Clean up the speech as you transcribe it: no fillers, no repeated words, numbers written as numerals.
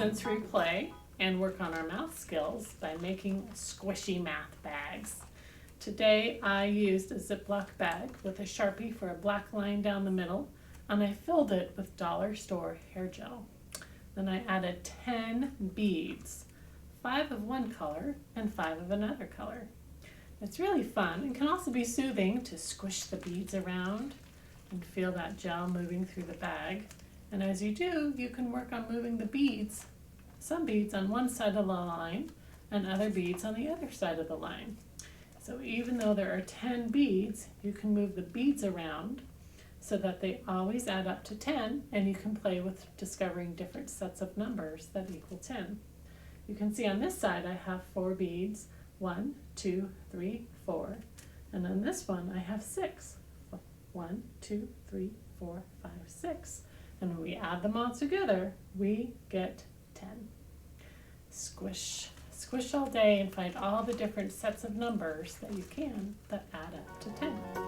sensory play and work on our math skills by making squishy math bags. Today I used a Ziploc bag with a Sharpie for a black line down the middle, and I filled it with dollar store hair gel. Then I added 10 beads, 5 of one color and 5 of another color. It's really fun and can also be soothing to squish the beads around and feel that gel moving through the bag. And as you do, you can work on moving the beads, some beads on one side of the line and other beads on the other side of the line. So even though there are 10 beads, you can move the beads around so that they always add up to 10, and you can play with discovering different sets of numbers that equal 10. You can see on this side I have 4 beads, 1, 2, 3, 4, and on this one I have 6. 1, 2, 3, 4, 5, 6. And when we add them all together, we get 10. Squish. Squish all day and find all the different sets of numbers that you can that add up to 10.